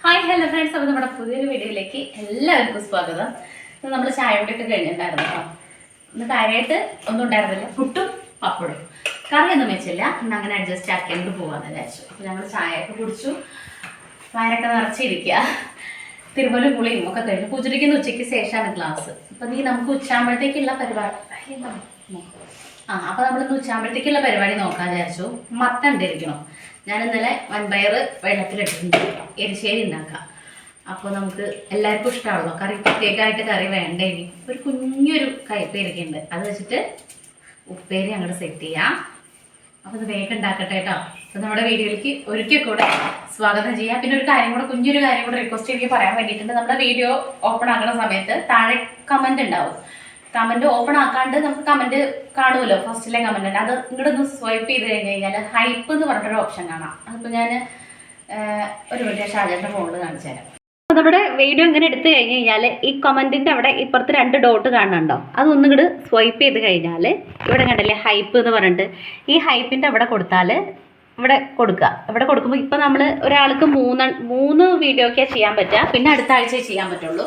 Hi hello friends, അപ്പോൾ നമ്മുടെ പുതിയൊരു വീഡിയോയിലേക്ക് എല്ലാവർക്കും സ്വാഗതം. ഇന്ന് നമ്മൾ ചായ കുടിയൊക്കെ കഴിഞ്ഞിട്ടുണ്ടായിരുന്നു കേട്ടോ. ഇന്ന് കാര്യമായിട്ട് ഒന്നും ഉണ്ടായിരുന്നില്ല, പുട്ടും പപ്പടും. കറിയൊന്നും വെച്ചില്ല, ഇന്ന് അങ്ങനെ അഡ്ജസ്റ്റ് ആക്കിയിട്ട് പോകാമെന്ന് വിചാരിച്ചു. അപ്പോൾ ഞങ്ങൾ ചായയൊക്കെ കുടിച്ചു, വയറൊക്കെ നിറച്ചിരിക്കുക. തിരുവല്ല പുളിയും ഒക്കെ കഴിഞ്ഞു. പൂജയ്ക്കുന്ന ഉച്ചയ്ക്ക് ശേഷമാണ് ക്ലാസ്. അപ്പം നമുക്ക് ഉച്ചാകുമ്പോഴത്തേക്കുള്ള പരിപാടി അപ്പോൾ നമ്മളിന്ന് ഉച്ചാകുമ്പോഴത്തേക്കുള്ള പരിപാടി നോക്കാൻ വിചാരിച്ചു. മത്തൻ ഇട്ടിരിക്കണം. ഞാൻ ഇന്നലെ വൻപയർ വെള്ളത്തിലിട്ടിട്ടുണ്ട്, എരിശ്ശേരി ഉണ്ടാക്കാം. അപ്പോൾ നമുക്ക് എല്ലാവർക്കും ഇഷ്ടമാണല്ലോ കറി, പ്രത്യേകമായിട്ട് കറി വേണ്ടേ. ഒരു കുഞ്ഞൊരു കയ്പേരിക്കുന്നുണ്ട്, അത് വെച്ചിട്ട് ഉപ്പേരി അങ്ങോട്ട് സെറ്റ് ചെയ്യാം. അപ്പോൾ ഇത് വേഗം ഉണ്ടാക്കട്ടെ കേട്ടോ. അപ്പോൾ നമ്മുടെ വീഡിയോയിലേക്ക് ഒരിക്കൽ കൂടെ സ്വാഗതം ചെയ്യാം. പിന്നെ ഒരു കാര്യം കൂടെ, കുഞ്ഞൊരു കാര്യം കൂടെ റിക്വസ്റ്റ് എനിക്ക് പറയാൻ വേണ്ടിയിട്ടുണ്ട്. നമ്മുടെ വീഡിയോ ഓപ്പൺ ആക്കുന്ന സമയത്ത് താഴെ കമൻറ്റ് ഉണ്ടാവും. കമൻറ്റ് ഓപ്പൺ ആക്കാണ്ട് നമുക്ക് കമൻറ്റ് കാണുമല്ലോ, ഫസ്റ്റിലെ കമൻറ്റ് ഉണ്ട്. അത് ഇങ്ങോട്ട് ഒന്ന് സ്വൈപ്പ് ചെയ്ത് കഴിഞ്ഞ് കഴിഞ്ഞാൽ ഹൈപ്പ് എന്ന് പറഞ്ഞിട്ടൊരു ഓപ്ഷൻ കാണാം. അതിപ്പോൾ ഞാൻ ഒരു വലിയ ഷാജൻ്റെ ഫോണിൽ കാണിച്ചു തരാം. അപ്പോൾ നമ്മുടെ വീഡിയോ ഇങ്ങനെ എടുത്തു കഴിഞ്ഞ് കഴിഞ്ഞാൽ ഈ കമൻറ്റിൻ്റെ അവിടെ ഇപ്പുറത്ത് 2 ഡോട്ട് കാണുന്നുണ്ടോ, അതൊന്നും ഇങ്ങോട്ട് സ്വൈപ്പ് ചെയ്ത് കഴിഞ്ഞാൽ ഇവിടെ കണ്ടില്ലേ ഹൈപ്പ് എന്ന് പറഞ്ഞിട്ട്, ഈ ഹൈപ്പിൻ്റെ അവിടെ കൊടുത്താൽ ഇവിടെ കൊടുക്കുക. ഇവിടെ കൊടുക്കുമ്പോൾ ഇപ്പം നമ്മൾ ഒരാൾക്ക് മൂന്ന് വീഡിയോ ഒക്കെയാണ് ചെയ്യാൻ പറ്റുക, പിന്നെ അടുത്ത ആഴ്ചയെ ചെയ്യാൻ പറ്റുള്ളൂ.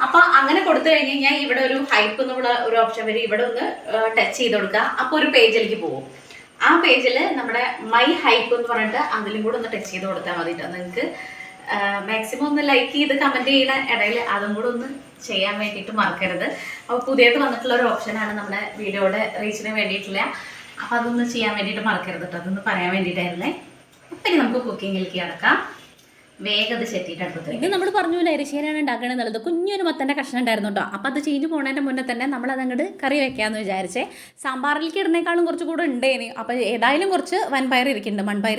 അപ്പോൾ അങ്ങനെ കൊടുത്തു കഴിഞ്ഞ് കഴിഞ്ഞാൽ ഇവിടെ ഒരു ഹൈപ്പ് എന്നുള്ള ഒരു ഓപ്ഷൻ വരും. ഇവിടെ ഒന്ന് ടച്ച് ചെയ്ത് കൊടുക്കുക, അപ്പോൾ ഒരു പേജിലേക്ക് പോകും. ആ പേജിൽ നമ്മുടെ മൈ ഹൈപ്പ് എന്ന് പറഞ്ഞിട്ട് അതിലും കൂടെ ഒന്ന് ടച്ച് ചെയ്ത് കൊടുത്താൽ മതിട്ടോ. നിങ്ങൾക്ക് മാക്സിമം ഒന്ന് ലൈക്ക് ചെയ്ത് കമൻറ്റ് ചെയ്യുന്ന ഇടയിൽ അതും കൂടെ ഒന്ന് ചെയ്യാൻ വേണ്ടിയിട്ട് മറക്കരുത്. അപ്പോൾ പുതിയത് വന്നിട്ടുള്ള ഒരു ഓപ്ഷനാണ് നമ്മുടെ വീഡിയോയുടെ റീച്ചിന് വേണ്ടിയിട്ടുള്ള. അപ്പോൾ അതൊന്ന് ചെയ്യാൻ വേണ്ടിയിട്ട് മറക്കരുത് കേട്ടോ. അതൊന്ന് പറയാൻ വേണ്ടിയിട്ടായിരുന്നേ. അപ്പം ഇനി നമുക്ക് കുക്കിങ്ങിലേക്ക് കിടക്കാം. വേഗം അത് ചെത്തിയിട്ട് അടുപ്പത്ത്. ഇത് നമ്മൾ പറഞ്ഞില്ല എരിശ്ശേരിയാണ് ഉണ്ടാക്കണത് എന്നുള്ളത്. കുഞ്ഞൊരു മത്തൻ്റെ കഷ്ണം ഉണ്ടായിരുന്നു കേട്ടോ. അപ്പോൾ അത് ചീഞ്ഞ് പോകുന്നതിൻ്റെ മുന്നേ തന്നെ നമ്മളത് അങ്ങോട്ട് കറി വെക്കാമെന്ന് വിചാരിച്ചേ. സാമ്പാറിലേക്ക് ഇടുന്നേക്കാളും കുറച്ച് കൂടെ ഉണ്ടേനി. അപ്പോൾ ഏതായാലും കുറച്ച് മൺപയർ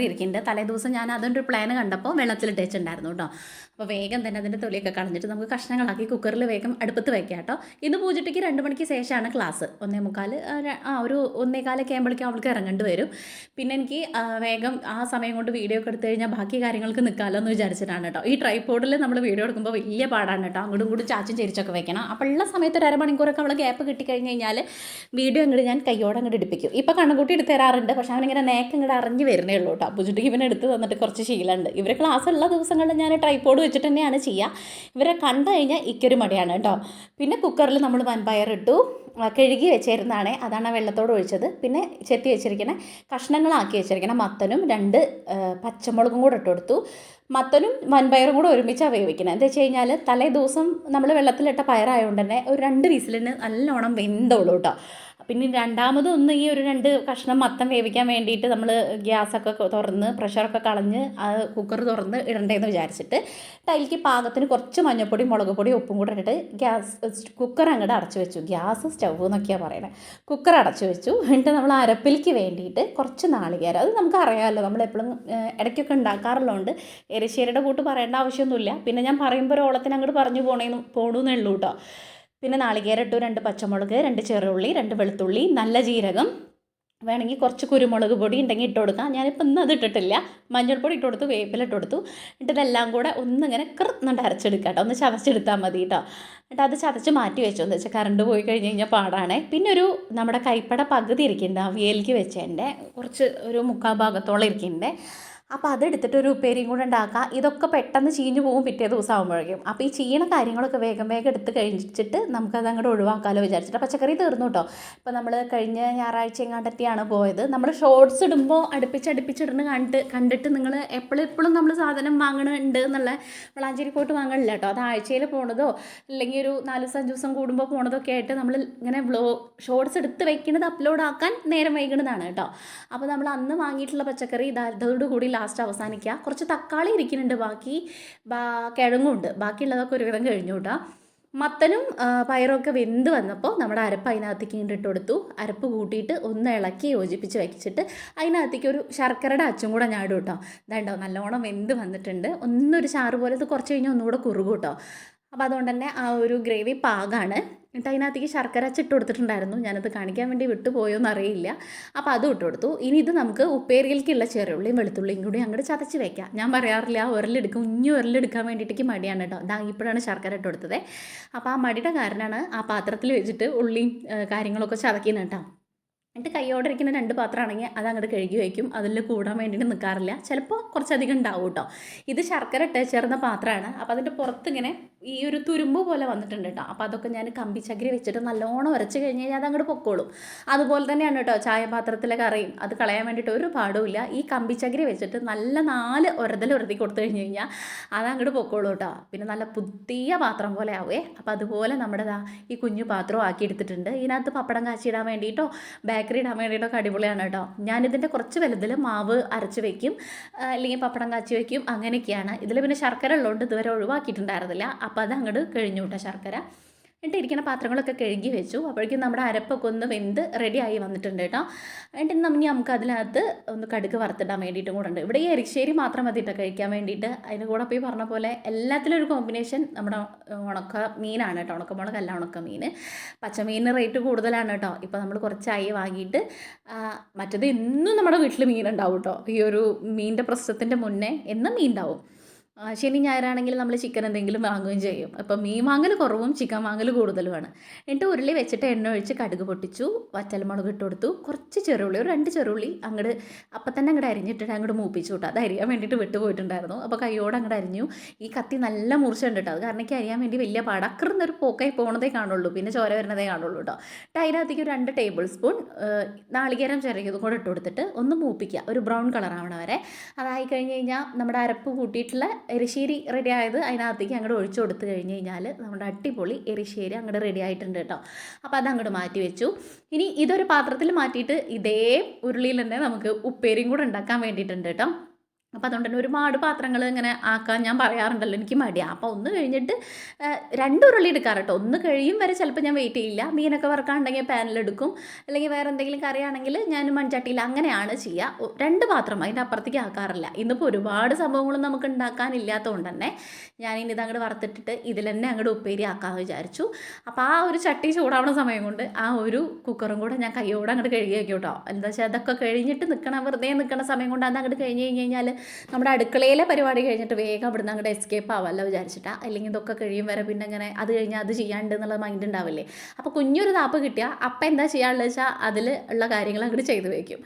ഇരിക്കുന്നുണ്ട്. തലേ ദിവസം ഞാൻ അതിൻ്റെ ഒരു പ്ലാൻ കണ്ടപ്പോൾ വെള്ളത്തിലിട്ട് വെച്ചിട്ടുണ്ടായിരുന്നു കേട്ടോ. അപ്പോൾ വേഗം തന്നെ അതിൻ്റെ തൊലിയൊക്കെ കളഞ്ഞിട്ട് നമുക്ക് കഷ്ണങ്ങളാക്കി കുക്കറിൽ വേഗം അടുപ്പത്ത് വെക്കാം കേട്ടോ. ഇന്ന് പൂജയ്ക്ക് 2 മണിക്ക് ശേഷമാണ് ക്ലാസ്. 1:45 ഒരു 1:15 ആകുമ്പോഴേക്കും അവൾക്ക് ഇറങ്ങേണ്ടി വരും. പിന്നെ എനിക്ക് വേഗം ആ സമയം കൊണ്ട് വീഡിയോ ഒക്കെ എടുത്തു കഴിഞ്ഞാൽ ബാക്കി കാര്യങ്ങൾക്ക് നിൽക്കാമല്ലോ എന്ന് വിചാരിച്ചിട്ടാണ് കേട്ടോ. ഈ ട്രൈപോഡിൽ നമ്മൾ വീഡിയോ എടുക്കുമ്പോൾ വലിയ പാടാണ് കേട്ടോ. അങ്ങോട്ടും ഇങ്ങോട്ടും ചാച്ചും ചെരിച്ചൊക്കെ വെക്കണം. അപ്പോൾ ഉള്ള സമയത്ത് ഒരു അരമണിക്കൂറൊക്കെ അവൾ ഗ്യാപ്പ് കിട്ടിക്കഴിഞ്ഞ് കഴിഞ്ഞാൽ വീഡിയോ അങ്ങോട്ട് ഞാൻ കയ്യോടെ അങ്ങോട്ട് എടുപ്പിക്കും. ഇപ്പോൾ കണ്ണുകൂട്ടി എടുത്ത് തരാറുണ്ട്, പക്ഷേ അവനിങ്ങനെ നേക്ക് ഇങ്ങോട്ട് അറിഞ്ഞ് വരുന്നേ ഉള്ളൂ കേട്ടോ. പൂജയ്ക്ക് ഇവനെ എടുത്ത് തന്നിട്ട് കുറച്ച് ശീലമുണ്ട്. ഇവരെ ക്ലാസ് ഉള്ള ദിവസങ്ങളിൽ ഞാൻ ട്രൈപോഡ് വെച്ചിട്ട് തന്നെയാണ് ചെയ്യുക. ഇവരെ കണ്ടു കഴിഞ്ഞാൽ ഇക്കൊരു മടിയാണ് കേട്ടോ. പിന്നെ കുക്കറിൽ നമ്മൾ വൻപയർ ഇട്ടു, കഴുകി വെച്ചിരുന്നതാണ്, അതാണ് ആ വെള്ളത്തോട് ഒഴിച്ചത്. പിന്നെ ചെത്തി വെച്ചിരിക്കുന്ന കഷ്ണങ്ങളാക്കി വെച്ചിരിക്കണം മത്തനും 2 പച്ചമുളകും കൂടെ ഇട്ട് കൊടുത്തു. മത്തനും വൻപയറും കൂടെ ഒരുമിച്ചാണ് വേവിക്കുന്നത്. എന്താ വെച്ച് കഴിഞ്ഞാൽ തലേ ദിവസം നമ്മൾ വെള്ളത്തിലിട്ട പയറായതുകൊണ്ട് തന്നെ ഒരു 2 വിസിലിന് നല്ലോണം വെന്തോളൂ കേട്ടോ. പിന്നെ രണ്ടാമതൊന്ന് ഈ ഒരു 2 കഷ്ണം മത്തം വേവിക്കാൻ വേണ്ടിയിട്ട് നമ്മൾ ഗ്യാസൊക്കെ തുറന്ന് പ്രഷറൊക്കെ കളഞ്ഞ് കുക്കർ തുറന്ന് ഇടണ്ടേന്ന് വിചാരിച്ചിട്ട് അതിലേക്ക് പാകത്തിന് കുറച്ച് മഞ്ഞൾപ്പൊടി, മുളക് പൊടി, ഉപ്പും കൂടെ ഇട്ടിട്ട് കുക്കർ അങ്ങോട്ട് അടച്ചു വെച്ചു. ഗ്യാസ് സ്റ്റവ് എന്നൊക്കെയാണ് പറയണത്. കുക്കർ അടച്ചു വെച്ചു. എന്നിട്ട് നമ്മൾ അരപ്പിലേക്ക് വേണ്ടിയിട്ട് കുറച്ച് നാളികേരം, അത് നമുക്ക് അറിയാമല്ലോ, നമ്മളെപ്പോഴും ഇടയ്ക്കൊക്കെ ഉണ്ടാക്കാറുള്ളതുകൊണ്ട് എരിശ്ശേരിയുടെ കൂട്ട് പറയേണ്ട ആവശ്യമൊന്നുമില്ല. പിന്നെ ഞാൻ പറയുമ്പോൾ ഒരു ഓളത്തിന് അങ്ങോട്ട് പറഞ്ഞു പോണൂന്നേ ഉള്ളൂ കേട്ടോ. പിന്നെ നാളികേരം ഇട്ടു, 2 പച്ചമുളക്, 2 ചെറുള്ളി, 2 വെളുത്തുള്ളി, നല്ല ജീരകം, വേണമെങ്കിൽ കുറച്ച് കുരുമുളക് പൊടി ഉണ്ടെങ്കിൽ ഇട്ട് കൊടുക്കാം. ഞാനിപ്പോൾ ഇന്ന് അത് ഇട്ടിട്ടില്ല. മഞ്ഞൾപ്പൊടി ഇട്ട് കൊടുത്തു, വേപ്പില ഇട്ട് കൊടുത്തു. എന്നിട്ട് ഇതെല്ലാം കൂടെ ഒന്നിങ്ങനെ കൃന്നിട്ട് അരച്ചെടുക്കാം കേട്ടോ. ഒന്ന് ചതച്ചെടുത്താൽ മതി കേട്ടോ. എന്നിട്ട് അത് ചതച്ച് മാറ്റി വെച്ചു. എന്ന് വെച്ചാൽ കറണ്ട് പോയി കഴിഞ്ഞ് കഴിഞ്ഞാൽ പാടാണേ. പിന്നെ നമ്മുടെ കൈപ്പട പകുതി ഇരിക്കുന്നുണ്ട്, അവിയലിക്ക് വെച്ചതിൻ്റെ കുറച്ച് ഒരു 3/4 ഭാഗത്തോളം ഇരിക്കുന്നുണ്ട്. അപ്പോൾ അതെടുത്തിട്ട് ഒരു ഉപ്പേരിയും കൂടെ ഉണ്ടാക്കാം. ഇതൊക്കെ പെട്ടെന്ന് ചീഞ്ഞ് പോകും പിറ്റേ ദിവസം ആകുമ്പോഴേക്കും. അപ്പോൾ ഈ ചെയ്യണ കാര്യങ്ങളൊക്കെ വേഗം എടുത്ത് കഴിച്ചിട്ട് നമുക്കത് അങ്ങോട്ട് ഒഴിവാക്കാമല്ലോ വിചാരിച്ചിട്ട്. പച്ചക്കറി തീർന്നു കേട്ടോ. ഇപ്പോൾ നമ്മൾ കഴിഞ്ഞ ഞായറാഴ്ച എങ്ങാണ്ടെത്തിയാണ് പോയത്. നമ്മൾ ഷോർട്സ് ഇടുമ്പോൾ അടുപ്പിച്ചിടുന്ന കണ്ടിട്ട് നിങ്ങൾ എപ്പോഴും നമ്മൾ സാധനം വാങ്ങണുണ്ട് എന്നുള്ള വളാഞ്ചേരി പോയിട്ട് വാങ്ങണില്ല കേട്ടോ. അത് ആഴ്ചയിൽ പോണതോ അല്ലെങ്കിൽ ഒരു 4-5 ദിവസം കൂടുമ്പോൾ പോണതൊക്കെ ആയിട്ട് നമ്മൾ ഇങ്ങനെ ഷോർട്സ് എടുത്ത് വെക്കുന്നത് അപ്ലോഡ് ആക്കാൻ നേരം വൈകുന്നതാണ് കേട്ടോ. അപ്പോൾ നമ്മൾ അന്ന് വാങ്ങിയിട്ടുള്ള പച്ചക്കറി ഇതോടുകൂടി ലാസ്റ്റ് അവസാനിക്കുക. കുറച്ച് തക്കാളി ഇരിക്കുന്നുണ്ട്, ബാക്കി കിഴങ്ങുണ്ട്. ബാക്കിയുള്ളതൊക്കെ ഒരുവിധം കഴിഞ്ഞു കേട്ടോ. മത്തനും പയറൊക്കെ വെന്ത് വന്നപ്പോൾ നമ്മുടെ അരപ്പ് അതിനകത്തേക്ക് ഇട്ട് കൊടുത്തു. അരപ്പ് കൂട്ടിയിട്ട് ഒന്ന് ഇളക്കി യോജിപ്പിച്ച് വെച്ചിട്ട് അതിനകത്തേക്ക് ഒരു ശർക്കരയുടെ അച്ചും കൂടെ ഞാൻ ഇടും കേട്ടോ. ഇതുണ്ടോ നല്ലോണം വെന്ത് വന്നിട്ടുണ്ട്. ഒന്നൊരു ചാറ് പോലെ ഇത് കുറച്ച് കഴിഞ്ഞാൽ ഒന്നുകൂടെ കുറുകും കേട്ടോ. അപ്പോൾ അതുകൊണ്ട് തന്നെ ആ ഒരു ഗ്രേവി പാകമാണ്. എന്നിട്ട് അതിനകത്തേക്ക് ശർക്കര ഇട്ട് കൊടുത്തിട്ടുണ്ടായിരുന്നു. ഞാനത് കാണിക്കാൻ വേണ്ടി വിട്ടുപോയോന്ന് അറിയില്ല. അപ്പോൾ അതും ഇട്ട് കൊടുത്തു. ഇനി ഇത് നമുക്ക് ഉപ്പേരികൾക്കുള്ള ചെറിയുള്ളിയും വെളുത്തുള്ളിയും കൂടി അങ്ങോട്ട് ചതച്ച് വയ്ക്കാം. ഞാൻ പറയാറില്ല ഉരലെടുക്കാൻ വേണ്ടിയിട്ടേക്ക് മടിയാണ് കേട്ടോ. ഇപ്പോഴാണ് ശർക്കര ഇട്ട് കൊടുത്തത്. അപ്പോൾ ആ മടിയുടെ കാരണമാണ് ആ പാത്രത്തിൽ വെച്ചിട്ട് ഉള്ളിയും കാര്യങ്ങളൊക്കെ ചതക്കുന്നത് കേട്ടോ. എന്നിട്ട് കൈയോടെ ഇരിക്കുന്ന 2 പാത്രമാണെങ്കിൽ അത് അങ്ങോട്ട് കഴുകി വയ്ക്കും. അതിൽ കൂടാൻ വേണ്ടിയിട്ട് നിൽക്കാറില്ല. ചിലപ്പോൾ കുറച്ചധികം ഉണ്ടാവും കേട്ടോ. ഇത് ശർക്കര ഇട്ട് ചേർന്ന പാത്രമാണ്. അപ്പോൾ അതിൻ്റെ പുറത്തിങ്ങനെ ഈ ഒരു തുരുമ്പ് പോലെ വന്നിട്ടുണ്ട് കേട്ടോ. അപ്പോൾ അതൊക്കെ ഞാൻ കമ്പിച്ചകിരി വെച്ചിട്ട് നല്ലോണം ഉരച്ച് കഴിഞ്ഞ് കഴിഞ്ഞാൽ അത് അങ്ങോട്ട് പൊക്കോളും. അതുപോലെ തന്നെയാണ് കേട്ടോ ചായ പാത്രത്തിലെ കറിയും. അത് കളയാൻ വേണ്ടിയിട്ട് ഒരു പാടുമില്ല. ഈ കമ്പിച്ചകിരി വെച്ചിട്ട് നല്ല 4 ഉരതി കൊടുത്തു കഴിഞ്ഞ് കഴിഞ്ഞാൽ അത് അങ്ങോട്ട് പൊക്കോളൂ കേട്ടോ. പിന്നെ നല്ല പുതിയ പാത്രം പോലെ ആവുമേ. അപ്പോൾ അതുപോലെ നമ്മുടെ ഈ കുഞ്ഞു പാത്രവും ആക്കി എടുത്തിട്ടുണ്ട്. ഇതിനകത്ത് പപ്പടം കാച്ചിടാൻ വേണ്ടിയിട്ടോ ബേക്കറി ഇടാൻ വേണ്ടിയിട്ടൊക്കെ അടിപൊളിയാണ് കേട്ടോ. ഞാനിതിൻ്റെ കുറച്ച് വലുതിൽ മാവ് അരച്ച് വയ്ക്കും, അല്ലെങ്കിൽ പപ്പടം കാച്ചി വയ്ക്കും, അങ്ങനെയൊക്കെയാണ്. ഇതിൽ പിന്നെ ശർക്കര ഉള്ളതുകൊണ്ട് ഇതുവരെ ഒഴിവാക്കിയിട്ടുണ്ടായിരുന്നില്ല. അപ്പോൾ അത് അങ്ങോട്ട് കഴിഞ്ഞു കേട്ടോ ശർക്കര. എന്നിട്ട് ഇരിക്കുന്ന പാത്രങ്ങളൊക്കെ കഴുകി വെച്ചു. അപ്പോഴേക്കും നമ്മുടെ അരപ്പൊക്കെ ഒന്ന് വെന്ത് റെഡിയായി വന്നിട്ടുണ്ട് കേട്ടോ. എന്നിട്ട് നമുക്ക് അതിനകത്ത് ഒന്ന് കടുക് വറുത്തിടാൻ വേണ്ടിയിട്ടും കൂടെ ഉണ്ട്. ഇവിടെ ഈ എരിശ്ശേരി മാത്രം മതി കേട്ടോ കഴിക്കാൻ വേണ്ടിയിട്ട്. അതിന് കൂടെ പോയി പറഞ്ഞ പോലെ എല്ലാത്തിലും ഒരു കോമ്പിനേഷൻ നമ്മുടെ ഉണക്ക മീനാണ് കേട്ടോ. ഉണക്കമുളകല്ല, ഉണക്കമീൻ. പച്ചമീനിന് റേറ്റ് കൂടുതലാണ് കേട്ടോ. ഇപ്പോൾ നമ്മൾ കുറച്ചായി വാങ്ങിയിട്ട്. മറ്റത് എന്നും നമ്മുടെ വീട്ടിൽ മീനുണ്ടാവും കേട്ടോ. ഈ ഒരു മീനിൻ്റെ പ്രശ്നത്തിൻ്റെ മുന്നേ എന്നും മീൻ ഉണ്ടാവും. ശനി ഞായറാണെങ്കിൽ നമ്മൾ ചിക്കൻ എന്തെങ്കിലും വാങ്ങുകയും ചെയ്യും. അപ്പോൾ മീൻ വാങ്ങൽ കുറവും ചിക്കൻ വാങ്ങൽ കൂടുതലുമാണ്. എന്നിട്ട് ഉരുളി വെച്ചിട്ട് എണ്ണ ഒഴിച്ച് കടുക് പൊട്ടിച്ചു, വറ്റൽമുളക് ഇട്ട് കൊടുത്തു, കുറച്ച് ചെറുള്ളി, ഒരു 2 ചെറുള്ളി അങ്ങോട്ട് അപ്പം തന്നെ അങ്ങോട്ട് അരിഞ്ഞിട്ടിട്ട് അങ്ങോട്ട് മൂപ്പിച്ചു കേട്ടോ. അത് അരിയാൻ വേണ്ടിയിട്ട് വിട്ടുപോയിട്ടുണ്ടായിരുന്നു. അപ്പോൾ കൈയോടെ അങ്ങോട്ട് അരിഞ്ഞു. ഈ കത്തി നല്ല മൂർച്ചയുണ്ട് കേട്ടോ. അത് കാരണം എനിക്ക് അരിയാൻ വേണ്ടി വലിയ പടക്കറുന്നൊരു പോക്കായി പോകണതേ കാണുള്ളൂ, പിന്നെ ചോര വരുന്നതേ കാണുള്ളൂ കേട്ടോ. അതിനകത്തേക്ക് 2 ടേബിൾ സ്പൂൺ നാളികേരം ചിരകിയതും കൂടെ ഇട്ട് കൊടുത്തിട്ട് ഒന്ന് മൂപ്പിക്കുക, ഒരു ബ്രൗൺ കളർ ആവണ വരെ. അതായി കഴിഞ്ഞ് കഴിഞ്ഞാൽ നമ്മുടെ അരപ്പ് കൂട്ടിയിട്ടുള്ള എരിശ്ശേരി റെഡി ആയത് അതിനകത്തേക്ക് അങ്ങോട്ട് ഒഴിച്ചു കൊടുത്തു കഴിഞ്ഞ് കഴിഞ്ഞാൽ നമ്മുടെ അടിപൊളി എരിശ്ശേരി അങ്ങോട്ട് റെഡി ആയിട്ടുണ്ട് കേട്ടോ. അപ്പോൾ അത് അങ്ങോട്ട് മാറ്റി വെച്ചു. ഇനി ഇതൊരു പാത്രത്തിൽ മാറ്റിയിട്ട് ഇതേ ഉരുളിയിൽ തന്നെ നമുക്ക് ഉപ്പേരിയും കൂടെ ഉണ്ടാക്കാൻ വേണ്ടിയിട്ടുണ്ട് കേട്ടോ. അപ്പോൾ അതുകൊണ്ട് തന്നെ ഒരുപാട് പാത്രങ്ങൾ ഇങ്ങനെ ആക്കാൻ ഞാൻ പറയാറുണ്ടല്ലോ, എനിക്ക് മടിയാണ്. അപ്പോൾ ഒന്ന് കഴിഞ്ഞിട്ട് 2 ഉരുളി എടുക്കാറ് കേട്ടോ. ഒന്ന് കഴിയും വരെ ചിലപ്പോൾ ഞാൻ വെയിറ്റ് ചെയ്യില്ല. മീനൊക്കെ വറുക്കാനുണ്ടെങ്കിൽ പാനിലെടുക്കും, അല്ലെങ്കിൽ വേറെ എന്തെങ്കിലും കറിയാണെങ്കിൽ ഞാൻ മൺചട്ടിയിൽ അങ്ങനെയാണ് ചെയ്യുക. 2 പാത്രം അതിൻ്റെ അപ്പുറത്തേക്ക് ആക്കാറില്ല. ഇന്നിപ്പോൾ ഒരുപാട് സംഭവങ്ങളും നമുക്ക് ഉണ്ടാക്കാനില്ലാത്തതുകൊണ്ട് തന്നെ ഞാനിനി ഇതങ്ങോട്ട് വറുത്തിട്ടിട്ട് ഇതിൽ തന്നെ അങ്ങോട്ട് ഉപ്പേരി ആക്കാമെന്ന് വിചാരിച്ചു. അപ്പോൾ ആ ഒരു ചട്ടി ചൂടാവുന്ന സമയം കൊണ്ട് ആ ഒരു കുക്കറും കൂടെ ഞാൻ കൈയോടെ അങ്ങോട്ട് കഴുകി വയ്ക്കും കേട്ടോ. എന്താ വെച്ചാൽ അതൊക്കെ കഴിഞ്ഞിട്ട് വെറുതെ നിൽക്കണ സമയം കൊണ്ട് അത് അങ്ങോട്ട് കഴിഞ്ഞ് കഴിഞ്ഞാൽ നമ്മുടെ അടുക്കളയിലെ പരിപാടി കഴിഞ്ഞിട്ട് വേഗം അവിടുന്ന് അങ്ങോട്ട് എസ്കേപ്പ് ആവാമല്ലോ വിചാരിച്ചിട്ടാണ്. അല്ലെങ്കിൽ ഇതൊക്കെ കഴിയും വരെ പിന്നെ അങ്ങനെ അത് കഴിഞ്ഞാൽ അത് ചെയ്യാണ്ട് എന്നുള്ള മൈൻഡ് ഉണ്ടാവില്ലേ. അപ്പോൾ കുഞ്ഞൊരു താപ്പ് കിട്ടിയാൽ അപ്പം എന്താ ചെയ്യാനുള്ളത് വെച്ചാൽ അതിൽ ഉള്ള കാര്യങ്ങൾ അങ്ങോട്ട് ചെയ്ത് വയ്ക്കും.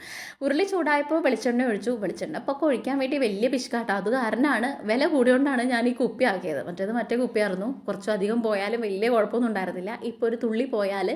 ഉരുളി ചൂടായപ്പോൾ വെളിച്ചെണ്ണ ഒഴിച്ചു. വെളിച്ചെണ്ണ ഇപ്പോൾ ഒഴിക്കാൻ വേണ്ടി വലിയ പിശുക്കാട്ടോ. അത് കാരണമാണ് വില കൂടിയോണ്ടാണ് ഞാൻ ഈ കുപ്പി ആക്കിയത്. മറ്റേ കുപ്പിയായിരുന്നു. കുറച്ചധികം പോയാലും വലിയ കുഴപ്പമൊന്നും ഉണ്ടായിരുന്നില്ല. ഇപ്പോൾ ഒരു തുള്ളി പോയാൽ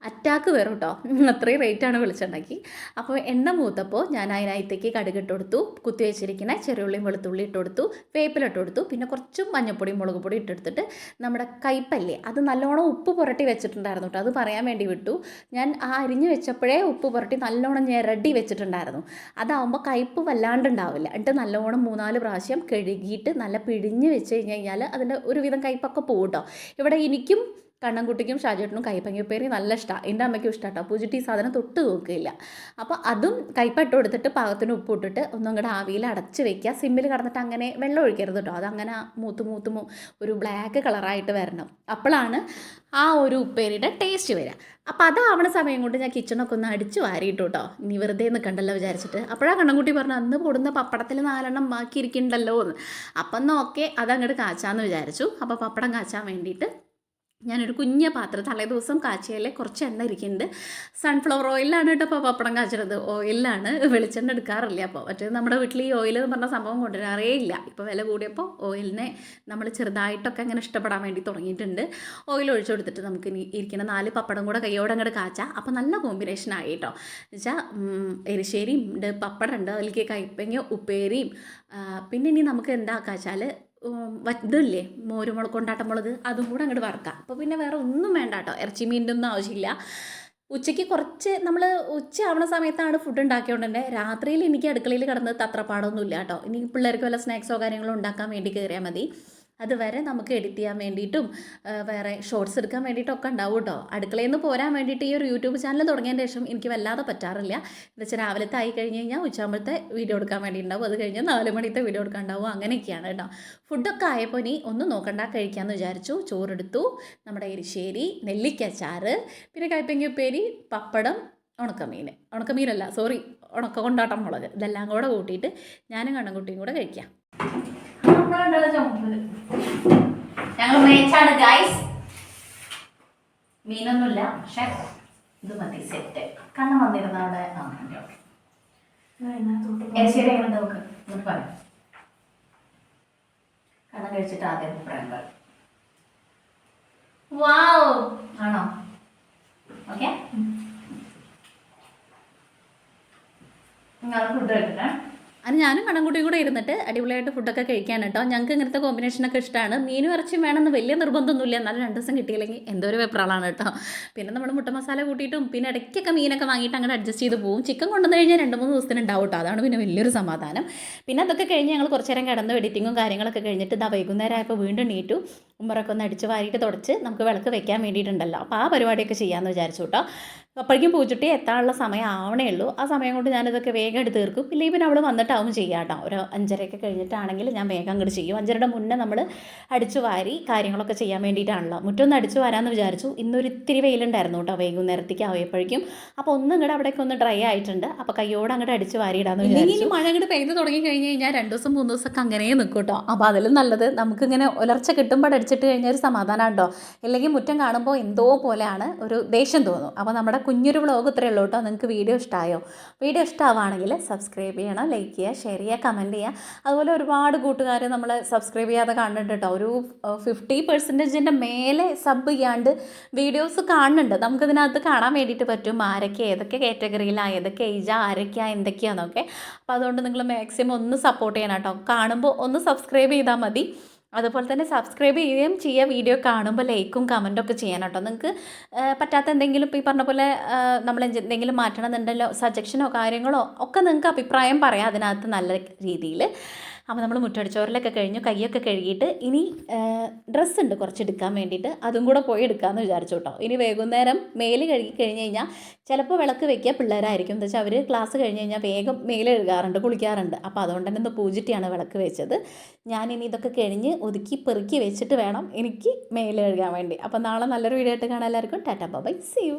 അറ്റാക്ക് വരും കേട്ടോ. അത്രയും റേറ്റാണ് വെളിച്ചെണ്ണയ്ക്ക്. അപ്പോൾ എണ്ണ മൂത്തപ്പോൾ ഞാൻ അതിനകത്തേക്ക് കടുക് ഇട്ട് കൊടുത്തു, കുത്തി വെച്ചിരിക്കുന്ന ചെറിയുള്ളിയും വെളുത്തുള്ളി ഇട്ട് കൊടുത്തു, വേപ്പിലിട്ട് കൊടുത്തു, പിന്നെ കുറച്ചും മഞ്ഞപ്പൊടിയും മുളക് പൊടി ഇട്ടെടുത്തിട്ട് നമ്മുടെ കയ്പ്പല്ലേ അത് നല്ലോണം ഉപ്പ് പുരട്ടി വെച്ചിട്ടുണ്ടായിരുന്നു കേട്ടോ. അത് പറയാൻ വേണ്ടി വിട്ടു. ഞാൻ ആ അരിഞ്ഞ് വെച്ചപ്പോഴേ ഉപ്പ് പുരട്ടി നല്ലോണം ഞെരടി വെച്ചിട്ടുണ്ടായിരുന്നു. അതാവുമ്പോൾ കയ്പ്പ് വല്ലാണ്ടുണ്ടാവില്ല. എന്നിട്ട് നല്ലോണം 3-4 പ്രാവശ്യം കഴുകിയിട്ട് നല്ല പിഴിഞ്ഞ് വെച്ച് കഴിഞ്ഞ് കഴിഞ്ഞാൽ അതിൻ്റെ ഒരുവിധം കയ്പ്പൊക്കെ പോകും കേട്ടോ. ഇവിടെ എനിക്കും കണ്ണൻകുട്ടിക്കും ഷാജേട്ടനും കൈപ്പങ്ങ ഉപ്പേരി നല്ല ഇഷ്ടമാണ്. എൻ്റെ അമ്മയ്ക്കും ഇഷ്ടമാണ് കേട്ടോ. പൂജിട്ട് ഈ സാധനം തൊട്ട് നോക്കിയില്ല. അപ്പോൾ അതും കൈപ്പട്ട് കൊടുത്തിട്ട് പാകത്തിന് ഉപ്പ് ഇട്ടിട്ട് ഒന്നും കൂടെ ആവിയിൽ അടച്ച് വെക്കുക. സിമ്മിൽ കടന്നിട്ട് അങ്ങനെ വെള്ളം ഒഴിക്കരുത് കേട്ടോ. അതങ്ങനെ മൂത്ത് ഒരു ബ്ലാക്ക് കളറായിട്ട് വരണം. അപ്പോഴാണ് ആ ഒരു ഉപ്പേരിയുടെ ടേസ്റ്റ് വരിക. അപ്പോൾ അതാവണ സമയം കൊണ്ട് ഞാൻ കിച്ചണൊക്കെ ഒന്ന് അടിച്ച് വാരിയിട്ടു കേട്ടോ. ഇനി വെറുതെ നിൽക്കണ്ടല്ലോ വിചാരിച്ചിട്ട്. അപ്പോഴാണ് കണ്ണൻകുട്ടി പറഞ്ഞു അന്ന് കൊടുന്ന പപ്പടത്തിൽ 4 ബാക്കിയിരിക്കണ്ടല്ലോ എന്ന്. അപ്പം നോക്കെ അതങ്ങോട്ട് കാച്ചാന്ന് വിചാരിച്ചു. അപ്പോൾ പപ്പടം കാച്ചാൻ വേണ്ടിയിട്ട് ഞാനൊരു കുഞ്ഞ പാത്രം തലേ ദിവസം കാച്ചിയല്ലേ കുറച്ച് എണ്ണ ഇരിക്കുന്നുണ്ട്. സൺഫ്ലവർ ഓയിലാണ് കേട്ടോ ഇപ്പോൾ പപ്പടം കാച്ചുന്നത്. ഓയിലാണ്, വെളിച്ചെണ്ണ എടുക്കാറില്ല. അപ്പോൾ മറ്റേ നമ്മുടെ വീട്ടിൽ ഈ ഓയിൽ എന്ന് പറഞ്ഞ സംഭവം കൊണ്ടുവരാറേ ഇല്ല. ഇപ്പോൾ വില കൂടിയപ്പോൾ ഓയിലിനെ നമ്മൾ ചെറുതായിട്ടൊക്കെ അങ്ങനെ ഇഷ്ടപ്പെടാൻ വേണ്ടി തുടങ്ങിയിട്ടുണ്ട്. ഓയിൽ ഒഴിച്ചു കൊടുത്തിട്ട് നമുക്ക് ഇനി ഇരിക്കുന്ന 4 പപ്പടം കൂടെ കൈയോടെ അങ്ങോട്ട് കാച്ചാം. അപ്പോൾ നല്ല കോമ്പിനേഷനായി കേട്ടോ. എന്നുവെച്ചാൽ എരിശ്ശേരിയും ഉണ്ട്, പപ്പടം ഉണ്ട്, അതിലേക്ക് കൈപ്പങ്ങ ഉപ്പേരിയും. പിന്നെ ഇനി നമുക്ക് എന്താക്കാ വെച്ചാൽ ഇതില്ലേ മോരുമുളക് കൊണ്ടാട്ടമുളക് അതും കൂടെ അങ്ങോട്ട് വറക്കാം. അപ്പോൾ പിന്നെ വേറെ ഒന്നും വേണ്ട കേട്ടോ. ഇറച്ചി മീനിൻ്റെ ഒന്നും ആവശ്യമില്ല. ഉച്ചയ്ക്ക് കുറച്ച് നമ്മൾ ഉച്ച ആവണ സമയത്താണ് ഫുഡ് ഉണ്ടാക്കിയോണ്ട് തന്നെ രാത്രിയിൽ എനിക്ക് അടുക്കളയിൽ കിടന്നത് തത്രപ്പാടൊന്നും ഇല്ല കേട്ടോ. ഇനി പിള്ളേർക്ക് വല്ല സ്നാക്സോ കാര്യങ്ങളോ ഉണ്ടാക്കാൻ വേണ്ടി കയറിയാൽ മതി. അതുവരെ നമുക്ക് എഡിറ്റ് ചെയ്യാൻ വേണ്ടിയിട്ടും വേറെ ഷോർട്സ് എടുക്കാൻ വേണ്ടിയിട്ടൊക്കെ ഉണ്ടാവും കേട്ടോ. അടുക്കളയിൽ നിന്ന് പോരാൻ വേണ്ടിയിട്ട് ഈ ഒരു യൂട്യൂബ് ചാനൽ തുടങ്ങിയതിന് ശേഷം എനിക്ക് വല്ലാതെ പറ്റാറില്ല. എന്ന് വെച്ചാൽ രാവിലത്തെ ആയി കഴിഞ്ഞ് കഴിഞ്ഞാൽ ഉച്ചയാകുമ്പോഴത്തെ വീഡിയോ എടുക്കാൻ വേണ്ടി ഉണ്ടാവും. അത് കഴിഞ്ഞാൽ 4 മണിത്തെ വീഡിയോ എടുക്കാൻ ഉണ്ടാവും. അങ്ങനെയൊക്കെയാണ് കേട്ടോ. ഫുഡൊക്കെ ആയപ്പോൾ ഇനി ഒന്നും നോക്കണ്ട, കഴിക്കാമെന്ന് വിചാരിച്ചു. ചോറെടുത്തു, നമ്മുടെ എരിശ്ശേരി, നെല്ലിക്കച്ചാറ്, പിന്നെ കൈപ്പങ്ങ ഉപ്പേരി, പപ്പടം, ഉണക്കമീനല്ല സോറി ഉണക്ക കൊണ്ടാട്ടം മുളക്, ഇതെല്ലാം കൂടെ കൂട്ടിയിട്ട് ഞാനും കണ്ണൻകുട്ടിയും കൂടെ കഴിക്കാം. ഞങ്ങൾ മേച്ചാണ് ഗൈസ്. മീനൊന്നുമില്ല, പക്ഷെ ഇത് മതി സെറ്റ്. കണ്ണം വന്നിരുന്ന അവിടെ എരിശ്ശേരി എങ്ങനെ നോക്ക് എന്നിട്ട് പറയാം. കണ്ണം കഴിച്ചിട്ട് ആദ്യം അഭിപ്രായം പറയും. വാവ് ആണോ? ഓക്കെ, നിങ്ങൾ ഫുഡ് കഴിക്കട്ടെ. അത് ഞാനും കടംകുട്ടിയും കൂടെ ഇരുന്നിട്ട് അടിപൊളിയായിട്ട് ഫുഡൊക്കെ കഴിക്കാൻ കേട്ടോ. ഞങ്ങൾക്ക് ഇങ്ങനത്തെ കോമ്പിനേഷനൊക്കെ ഇഷ്ടമാണ്. മീനും ഇറച്ചിയും വേണമെന്ന് വലിയ നിർബന്ധമൊന്നുമില്ല, എന്നാലും 2 ദിവസം കിട്ടിയില്ലെങ്കിൽ എന്തോ ഒരു വെപ്രാളാണ് കേട്ടോ. പിന്നെ നമ്മൾ മുട്ട മസാല കൂട്ടിയിട്ടും പിന്നെ ഇടയ്ക്കൊക്കെ മീനൊക്കെ വാങ്ങിയിട്ട് അങ്ങനെ അഡ്ജസ്റ്റ് ചെയ്ത് പോകും. ചിക്കൻ കൊണ്ടുവന്ന് കഴിഞ്ഞാൽ 2-3 ദിവസത്തിന് ഉണ്ടാവും കേട്ടോ. അതാണ് പിന്നെ വലിയൊരു സമാധാനം. പിന്നെ അതൊക്കെ കഴിഞ്ഞ് ഞങ്ങൾ കുറച്ച് നേരം കിടന്ന് എഡിറ്റിങ്ങും കാര്യങ്ങളൊക്കെ കഴിഞ്ഞിട്ട് ഇതാ വൈകുന്നേരം ആയപ്പോൾ വീണ്ടും നീറ്റു ഉമ്മറൊക്കെ ഒന്ന് അടിച്ച് വാരിയിട്ട് തുടച്ച് നമുക്ക് വിളക്ക് വെക്കാൻ വേണ്ടിയിട്ടുണ്ടല്ലോ. അപ്പോൾ ആ പരിപാടിയൊക്കെ ചെയ്യാമെന്ന് വിചാരിച്ചു കേട്ടോ. അപ്പോഴേക്കും പൂച്ചുട്ടി എത്താനുള്ള സമയം ആവണേ ഉള്ളൂ. ആ സമയം കൊണ്ട് ഞാനിതൊക്കെ വേഗം എടുത്ത് തീർക്കും. ഇല്ലെങ്കിൽ പിന്നെ അവൾ വന്നിട്ടാവും ചെയ്യാം കേട്ടോ. ഒരു 5:30 കഴിഞ്ഞിട്ടാണെങ്കിൽ ഞാൻ വേഗം അങ്ങോട്ട് ചെയ്യും. 5:30 മുന്നേ നമ്മൾ അടിച്ചു വാരി കാര്യങ്ങളൊക്കെ ചെയ്യാൻ വേണ്ടിയിട്ടാണല്ലോ. മുറ്റൊന്ന് അടിച്ചു വാരാമെന്ന് വിചാരിച്ചു. ഇന്നൊരു ഇത്തിരി വെയിലുണ്ടായിരുന്നു കേട്ടോ വൈകുന്നേരത്തേക്ക് ആയപ്പോഴേക്കും. അപ്പോൾ ഒന്നും ഇങ്ങോട്ട് അവിടേക്ക് ഒന്ന് ഡ്രൈ ആയിട്ടുണ്ട്. അപ്പോൾ കയ്യോട് അങ്ങോട്ട് അടിച്ച് വാരിയിടാമെന്ന് വിചാരിച്ചു. ഇനി മഴ അങ്ങോട്ട് പെയ്ത് തുടങ്ങി കഴിഞ്ഞ് കഴിഞ്ഞാൽ 2 ദിവസം 3 ദിവസമൊക്കെ അങ്ങനെ നിൽക്കും കേട്ടോ. അപ്പോൾ അതിലും നല്ലത് നമുക്കിങ്ങനെ ഉലർച്ച കിട്ടുമ്പോൾ അടിച്ചിട്ട് കഴിഞ്ഞാൽ ഒരു സമാധാനം ഉണ്ടോ. ഇല്ലെങ്കിൽ മുറ്റം കാണുമ്പോൾ എന്തോ പോലെയാണ്, ഒരു ദേഷ്യം തോന്നും. അപ്പോൾ നമ്മുടെ കുഞ്ഞൊരു വ്ളോഗ് ഇത്രയേ ഉള്ളൂ കേട്ടോ. നിങ്ങൾക്ക് വീഡിയോ ഇഷ്ടമായോ? വീഡിയോ ഇഷ്ടമാവുകയാണെങ്കിൽ സബ്സ്ക്രൈബ് ചെയ്യണം, ലൈക്ക് ചെയ്യുക, ഷെയർ ചെയ്യുക, കമൻറ്റ് ചെയ്യുക. അതുപോലെ ഒരുപാട് കൂട്ടുകാർ നമ്മളെ സബ്സ്ക്രൈബ് ചെയ്യാതെ കാണുന്നുണ്ട് കേട്ടോ. ഒരു 50% മേലെ സബ് ചെയ്യാണ്ട് വീഡിയോസ് കാണുന്നുണ്ട്. നമുക്കിതിനകത്ത് കാണാൻ വേണ്ടിയിട്ട് പറ്റും ആരൊക്കെ ഏതൊക്കെ കാറ്റഗറിയിലാണ്, ഏതൊക്കെ ഏജാണ്, ആരൊക്കെയാണ്, എന്തൊക്കെയാണെന്നൊക്കെ. അപ്പോൾ അതുകൊണ്ട് നിങ്ങൾ മാക്സിമം ഒന്ന് സപ്പോർട്ട് ചെയ്യണം കേട്ടോ. കാണുമ്പോൾ ഒന്ന് സബ്സ്ക്രൈബ് ചെയ്താൽ മതി. അതുപോലെ തന്നെ സബ്സ്ക്രൈബ് ചെയ്യുകയും ചെയ്യുക. വീഡിയോ കാണുമ്പോൾ ലൈക്കും കമൻറ്റും ഒക്കെ ചെയ്യാൻ കേട്ടോ. നിങ്ങൾക്ക് പറ്റാത്ത എന്തെങ്കിലും ഇപ്പോൾ ഈ പറഞ്ഞ പോലെ നമ്മൾ എന്തെങ്കിലും മാറ്റണമെന്നുണ്ടല്ലോ, സജഷനോ കാര്യങ്ങളോ ഒക്കെ നിങ്ങൾക്ക് അഭിപ്രായം പറയാം അതിനകത്ത് നല്ല രീതിയിൽ. അപ്പോൾ നമ്മൾ മുറ്റടിച്ചോറിലൊക്കെ കഴിഞ്ഞു, കൈയൊക്കെ കഴുകിയിട്ട് ഇനി ഡ്രസ്സ് ഉണ്ട് കുറച്ച് എടുക്കാൻ വേണ്ടിയിട്ട്, അതും കൂടെ പോയി എടുക്കാമെന്ന് വിചാരിച്ചു കേട്ടോ. ഇനി വൈകുന്നേരം മേല് കഴുകി കഴിഞ്ഞ് കഴിഞ്ഞാൽ ചിലപ്പോൾ വിളക്ക് വെക്കുക പിള്ളേരായിരിക്കും. എന്താ വെച്ചാൽ അവർ ക്ലാസ് കഴിഞ്ഞ് കഴിഞ്ഞാൽ വേഗം മേല് കഴുകാറുണ്ട്, കുളിക്കാറുണ്ട്. അപ്പോൾ അതുകൊണ്ട് തന്നെ ഇന്ന് പൂജിറ്റിയാണ് വിളക്ക് വെച്ചത്. ഞാനിനി ഇതൊക്കെ കഴിഞ്ഞ് ഒതുക്കി പെറുക്കി വെച്ചിട്ട് വേണം എനിക്ക് മേല് കഴുകാൻ വേണ്ടി. അപ്പോൾ നാളെ നല്ലൊരു വീഡിയോ ആയിട്ട് കാണാൻ എല്ലാവർക്കും ടാറ്റാ ബൈ, സീ യു.